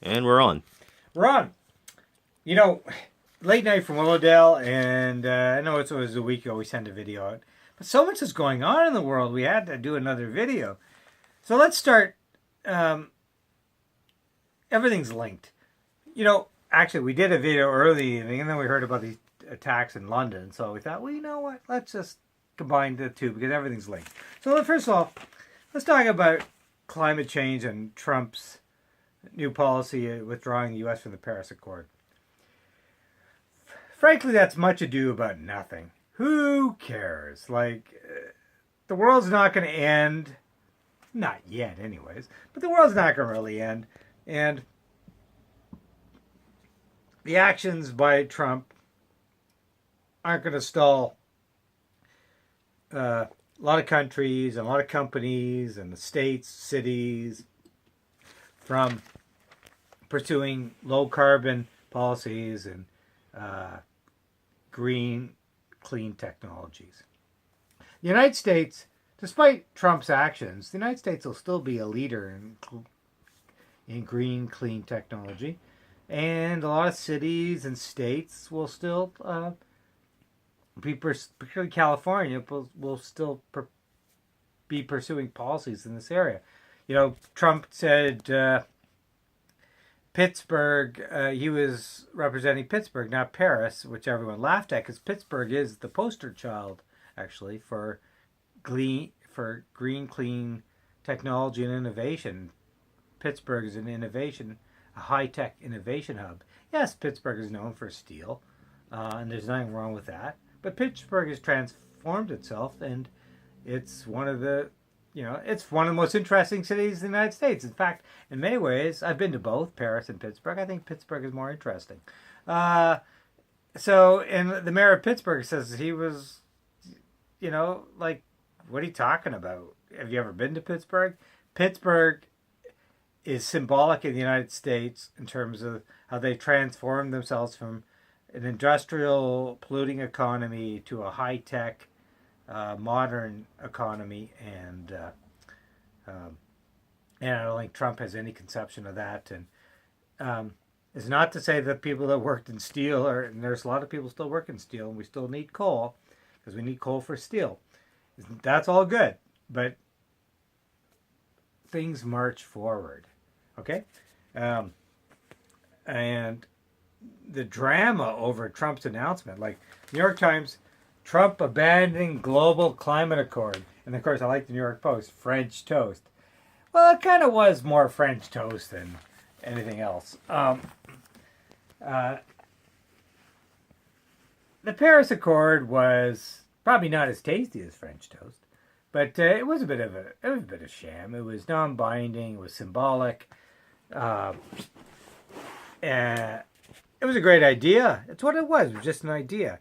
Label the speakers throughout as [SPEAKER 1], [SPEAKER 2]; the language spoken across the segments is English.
[SPEAKER 1] And we're on.
[SPEAKER 2] Ron, you know, late night from Willowdale, and I know it was a week ago we sent a video out, but so much is going on in the world, we had to do another video. So let's start. Everything's linked. Actually, we did a video early evening, and then we heard about the attacks in London, so we thought, well, you know what, let's just combine the two, because everything's linked. So first of all, let's talk about climate change and Trump's new policy withdrawing the U.S. from the Paris Accord. Frankly, that's much ado about nothing. Who cares? The world's not going to end. Not yet, anyways. But the world's not going to really end. And the actions by Trump aren't going to stall a lot of countries and a lot of companies and the states, cities from pursuing low carbon policies and green, clean technologies. The United States, despite Trump's actions, the United States will still be a leader in green, clean technology. And a lot of cities and states will still particularly California, will still be pursuing policies in this area. Trump said Pittsburgh, he was representing Pittsburgh, not Paris, which everyone laughed at, because Pittsburgh is the poster child, actually, for green, clean technology and innovation. Pittsburgh is an innovation, a high-tech innovation hub. Yes, Pittsburgh is known for steel, and there's nothing wrong with that. But Pittsburgh has transformed itself, and it's one of the most interesting cities in the United States. In fact, in many ways, I've been to both, Paris and Pittsburgh. I think Pittsburgh is more interesting. And the mayor of Pittsburgh says he was, what are you talking about? Have you ever been to Pittsburgh? Pittsburgh is symbolic in the United States in terms of how they transformed themselves from an industrial, polluting economy to a high-tech, modern economy, and I don't think Trump has any conception of that. And it's not to say that people that worked in steel, and there's a lot of people still working steel, and we still need coal, because we need coal for steel. That's all good, but things march forward, okay? And the drama over Trump's announcement, like New York Times, Trump abandoning global climate accord. And of course, I like the New York Post, French toast. Well, it kind of was more French toast than anything else. The Paris Accord was probably not as tasty as French toast, but it was a bit of a sham. It was non-binding. It was symbolic. It was a great idea. It's what it was. It was just an idea.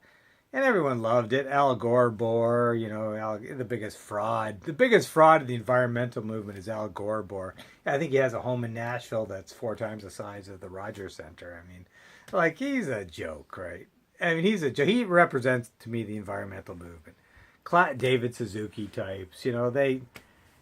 [SPEAKER 2] And everyone loved it. Al Gore bore, the biggest fraud. The biggest fraud of the environmental movement is Al Gore bore. I think he has a home in Nashville that's 4 times the size of the Rogers Center. I mean, he's a joke, right? I mean, he's a joke. He represents, to me, the environmental movement. David Suzuki types,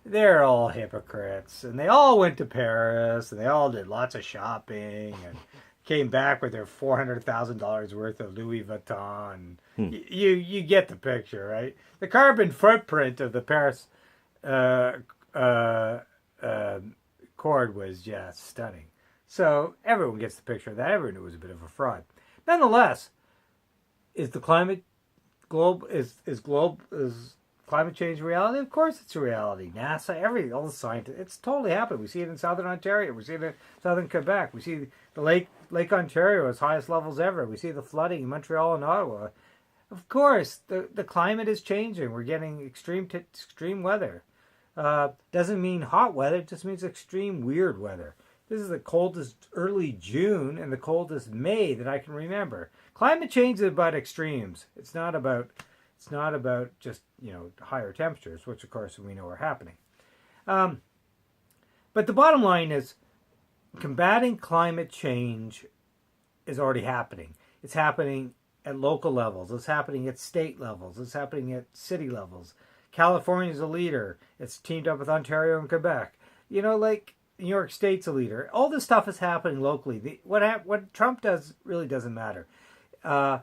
[SPEAKER 2] they're all hypocrites. And they all went to Paris, and they all did lots of shopping, and came back with their $400,000 worth of Louis Vuitton. You get the picture, right? The carbon footprint of the Paris Accord was just stunning. So everyone gets the picture of that. Everyone knew it was a bit of a fraud. Nonetheless, is climate change a reality? Of course it's a reality. NASA, all the scientists, it's totally happened. We see it in southern Ontario. We see it in southern Quebec. We see the Lake Ontario as highest levels ever. We see the flooding in Montreal and Ottawa. Of course, the climate is changing. We're getting extreme weather. Doesn't mean hot weather. It just means extreme weird weather. This is the coldest early June and the coldest May that I can remember. Climate change is about extremes. It's not about just, higher temperatures, which of course we know are happening. But the bottom line is combating climate change is already happening. It's happening at local levels. It's happening at state levels. It's happening at city levels. California is a leader. It's teamed up with Ontario and Quebec. New York State's a leader. All this stuff is happening locally. What Trump does really doesn't matter. Uh,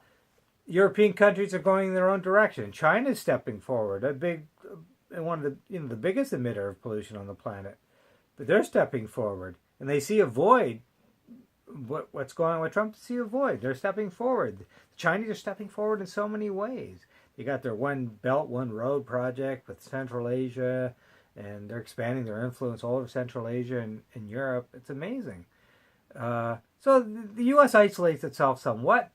[SPEAKER 2] European countries are going in their own direction. China's stepping forward, one of the biggest emitter of pollution on the planet. But they're stepping forward, and they see a void. What's going on with Trump? See a void. They're stepping forward. The Chinese are stepping forward in so many ways. They got their One Belt, One Road project with Central Asia, and they're expanding their influence all over Central Asia and Europe. It's amazing. So the U.S. isolates itself somewhat.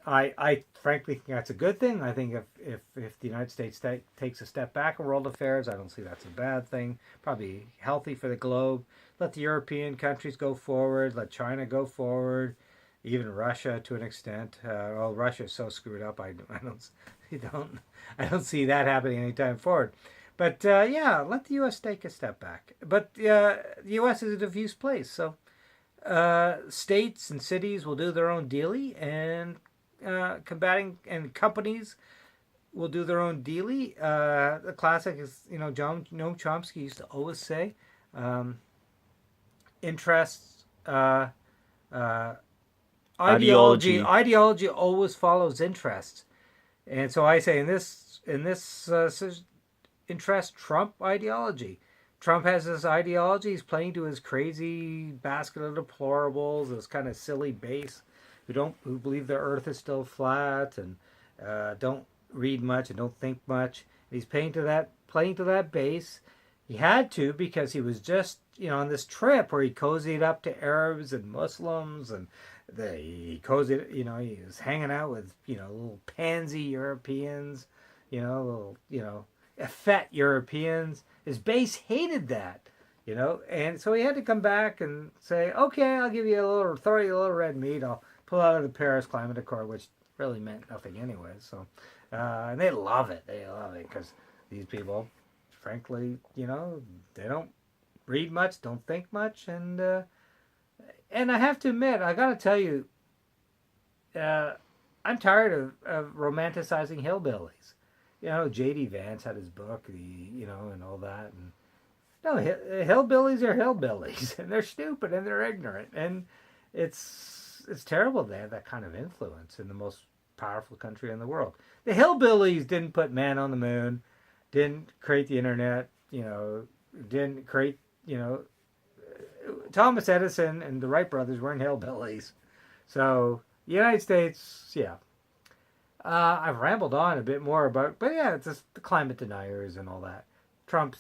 [SPEAKER 2] I frankly think that's a good thing. I think if the United States takes a step back in world affairs, I don't see that's a bad thing. Probably healthy for the globe. Let the European countries go forward. Let China go forward. Even Russia to an extent. Well, Russia's so screwed up. I don't see that happening anytime forward. But yeah, let the U.S. take a step back. But the U.S. is a diffuse place, so states and cities will do their own dealy, and combating and companies will do their own dealy. The classic is, Noam Chomsky used to always say, interests, ideology always follows interests, and so I say in this interest Trump ideology. Trump has this ideology. He's playing to his crazy basket of deplorables, this kind of silly base who believe the Earth is still flat and don't read much and don't think much. He's playing to that base. He had to, because he was just on this trip where he cozied up to Arabs and Muslims, and he was hanging out with little pansy Europeans, little effete Europeans. His base hated that, and so he had to come back and say, okay, I'll give you throw you a little red meat. I'll pull out of the Paris Climate Accord, which really meant nothing anyway. So, and they love it. They love it because these people, frankly, they don't read much, don't think much, and I have to admit, I got to tell you, I'm tired of romanticizing hillbillies. J.D. Vance had his book, and all that. And no, hillbillies are hillbillies, and they're stupid and they're ignorant, and it's terrible they have that kind of influence in the most powerful country in the world. The hillbillies didn't put man on the moon, didn't create the internet, didn't create, Thomas Edison and the Wright brothers weren't hillbillies. So the United States, yeah. I've rambled on a bit more about, but yeah, it's just the climate deniers and all that. Trump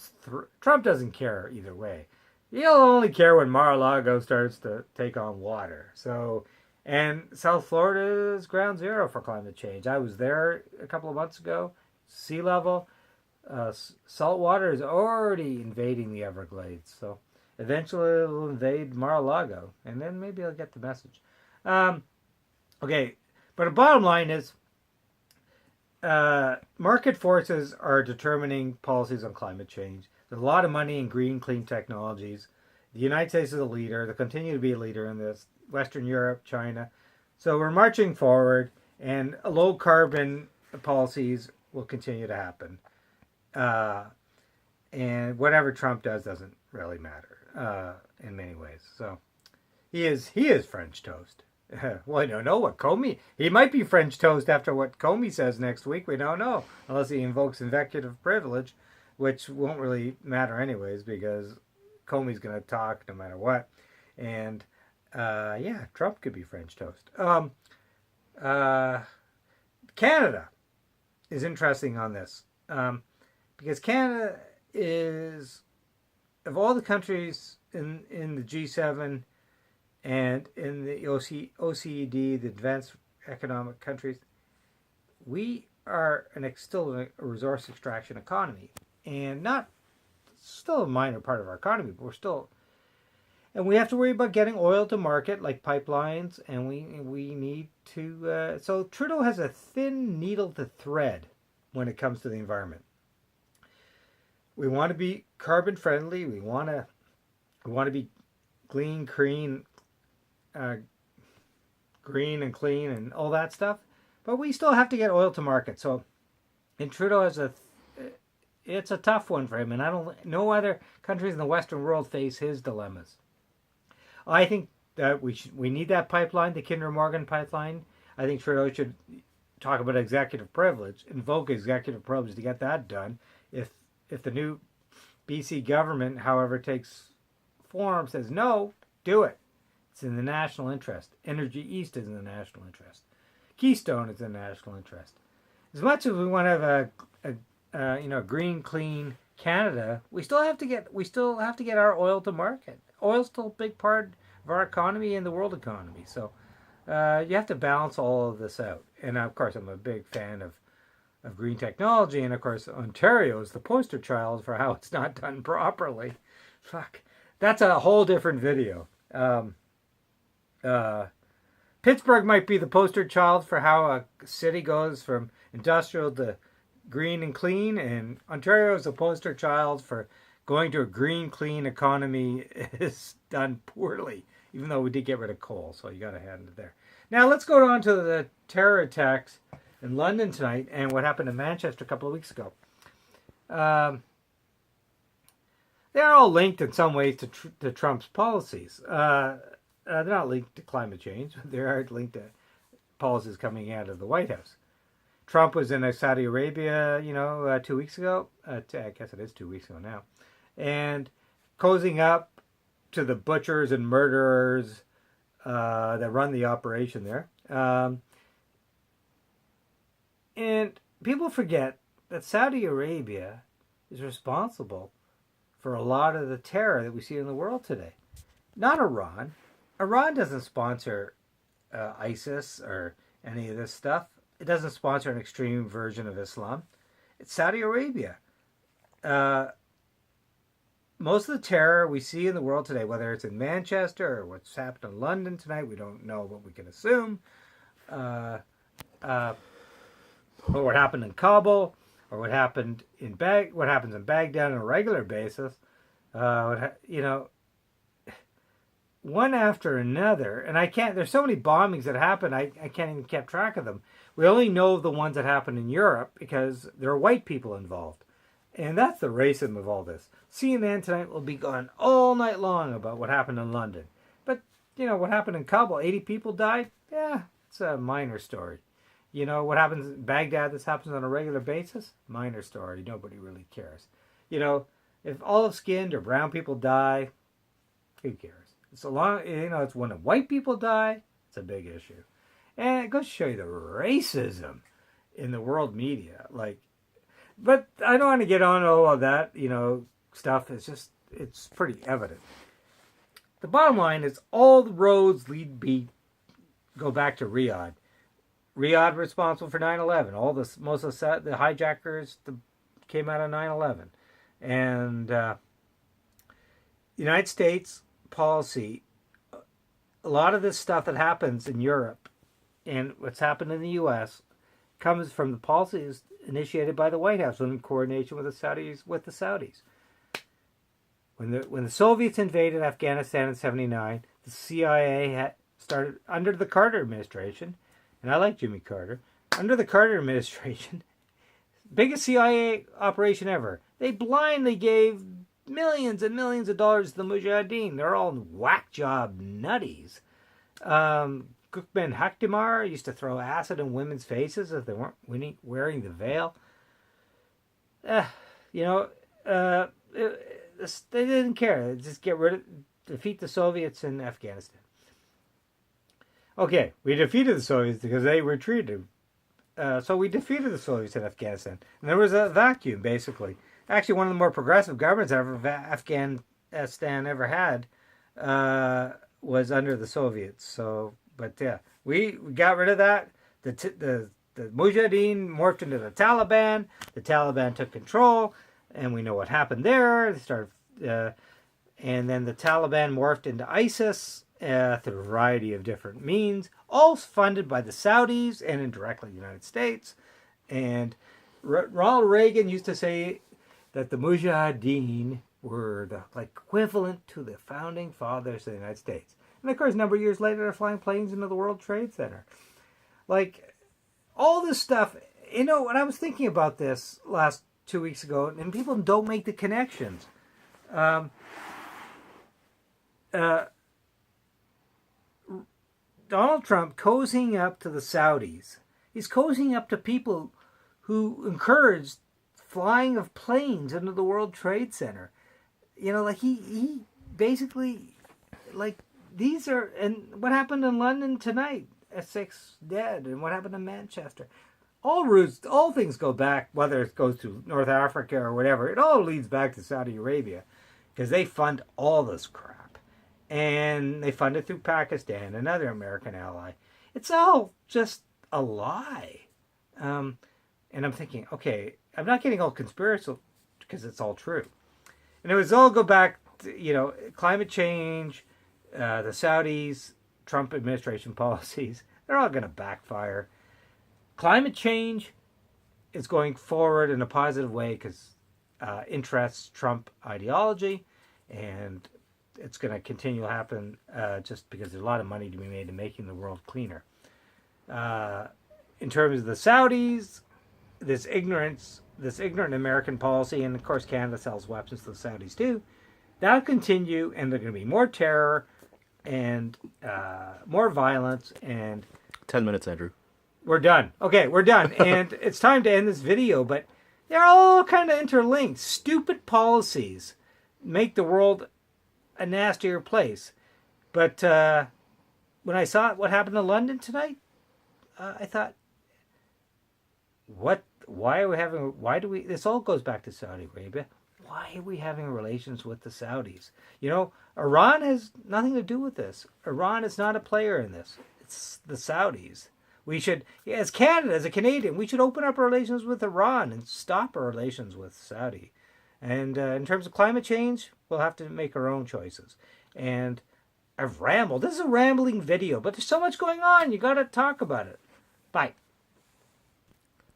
[SPEAKER 2] doesn't care either way. He'll only care when Mar-a-Lago starts to take on water. So, and South Florida is ground zero for climate change. I was there a couple of months ago. Sea level, salt water is already invading the Everglades. So eventually it'll invade Mar-a-Lago, and then maybe I'll get the message. Okay, but the bottom line is, market forces are determining policies on climate change. There's a lot of money in green, clean technologies. The United States is a leader. They'll continue to be a leader in this. Western Europe, China. So we're marching forward, and low carbon policies will continue to happen. And whatever Trump does doesn't really matter in many ways. So he is French toast. Well, I don't know what Comey... He might be French toast after what Comey says next week. We don't know. Unless he invokes executive privilege, which won't really matter anyways, because Comey's going to talk no matter what. And, yeah, Trump could be French toast. Canada is interesting on this. Because Canada is... Of all the countries in the G7... and in the OECD, the advanced economic countries, we are still a resource extraction economy. And still a minor part of our economy, but we're still... And we have to worry about getting oil to market, like pipelines, and we need to... so Trudeau has a thin needle to thread when it comes to the environment. We want to be carbon friendly. We want to be clean, green and clean and all that stuff, but we still have to get oil to market. So, and Trudeau has it's a tough one for him, and no other countries in the Western world face his dilemmas. I think that we need that pipeline, the Kinder Morgan pipeline. I think Trudeau should talk about executive privilege, invoke executive privilege to get that done. If the new BC government, however, takes form, says no, do it. It's in the national interest. Energy East is in the national interest. Keystone is in the national interest. As much as we want to have a green, clean Canada, we still have to get our oil to market. Oil's still a big part of our economy and the world economy. So you have to balance all of this out. And of course, I'm a big fan of green technology. And of course, Ontario is the poster child for how it's not done properly. Fuck. That's a whole different video. Pittsburgh might be the poster child for how a city goes from industrial to green and clean, and Ontario is a poster child for going to a green, clean economy is done poorly, even though we did get rid of coal, so you got to hand it there. Now let's go on to the terror attacks in London tonight and what happened in Manchester a couple of weeks ago. They're all linked in some ways to Trump's policies. They're not linked to climate change. They are linked to policies coming out of the White House. Trump was in Saudi Arabia, 2 weeks ago. I guess it is 2 weeks ago now. And cozying up to the butchers and murderers that run the operation there. And people forget that Saudi Arabia is responsible for a lot of the terror that we see in the world today. Not Iran. Iran doesn't sponsor ISIS or any of this stuff. It doesn't sponsor an extreme version of Islam. It's Saudi Arabia. Most of the terror we see in the world today, whether it's in Manchester or what's happened in London tonight, we don't know, but we can assume. Or what happened in Kabul, or what happens in Baghdad on a regular basis. One after another, and there's so many bombings that happen, I can't even keep track of them. We only know the ones that happen in Europe because there are white people involved. And that's the racism of all this. CNN tonight will be going all night long about what happened in London. But, what happened in Kabul, 80 people died? Yeah, it's a minor story. What happens in Baghdad, this happens on a regular basis? Minor story. Nobody really cares. If olive-skinned or brown people die, who cares? It's when white people die, it's a big issue. And it goes to show you the racism in the world media. But I don't want to get on all of that, stuff. It's pretty evident. The bottom line is all the roads go back to Riyadh. Riyadh responsible for 9/11. Most of the hijackers came out of 9/11. And United States policy, a lot of this stuff that happens in Europe and what's happened in the U.S. comes from the policies initiated by the White House in coordination with the Saudis. When the Soviets invaded Afghanistan in '79, the CIA had started under the Carter administration, and I like Jimmy Carter. Under the Carter administration, biggest CIA operation ever. They blindly gave millions and millions of dollars to the Mujahideen. They're all whack job nutties. Gukben Hakdimar used to throw acid in women's faces if they weren't wearing the veil. They didn't care. They just defeat the Soviets in Afghanistan. Okay, we defeated the Soviets because they retreated. So we defeated the Soviets in Afghanistan. And there was a vacuum, basically. Actually, one of the more progressive governments Afghanistan ever had was under the Soviets. But yeah, we got rid of that. The Mujahideen morphed into the Taliban. The Taliban took control, and we know what happened there. They started, and then the Taliban morphed into ISIS through a variety of different means, all funded by the Saudis and indirectly the United States. And Ronald Reagan used to say that the Mujahideen were the equivalent to the founding fathers of the United States. And of course, a number of years later, they're flying planes into the World Trade Center. All this stuff, when I was thinking about this last 2 weeks ago, and people don't make the connections. Um, uh, Donald Trump cozying up to the Saudis. He's cozying up to people who encouraged flying of planes into the World Trade Center. You know, like he basically, like, these are, and what happened in London tonight, S6 dead, and what happened in Manchester. All routes, all things go back, whether it goes to North Africa or whatever, it all leads back to Saudi Arabia, because they fund all this crap. And they fund it through Pakistan, another American ally. It's all just a lie. And I'm thinking, okay, I'm not getting all conspiratorial because it's all true. And it was all go back to, you know, climate change, the Saudis, Trump administration policies. They're all going to backfire. Climate change is going forward in a positive way because interests Trump ideology, and it's going to continue to happen just because there's a lot of money to be made in making the world cleaner. In terms of the Saudis, this ignorant American policy, and of course Canada sells weapons to the Saudis too, that'll continue, and there's going to be more terror and more violence. And
[SPEAKER 1] 10 minutes, Andrew.
[SPEAKER 2] We're done. Okay, we're done. And it's time to end this video, but they're all kind of interlinked. Stupid policies make the world a nastier place. But when I saw what happened in London tonight, I thought, this all goes back to Saudi Arabia. Why are we having relations with the Saudis? You know, Iran has nothing to do with this. Iran is not a player in this. It's the Saudis. We should, as Canada, as a Canadian, we should open up our relations with Iran and stop our relations with Saudi. And in terms of climate change, we'll have to make our own choices. And I've rambled. This is a rambling video, but there's so much going on. You got to talk about it. Bye.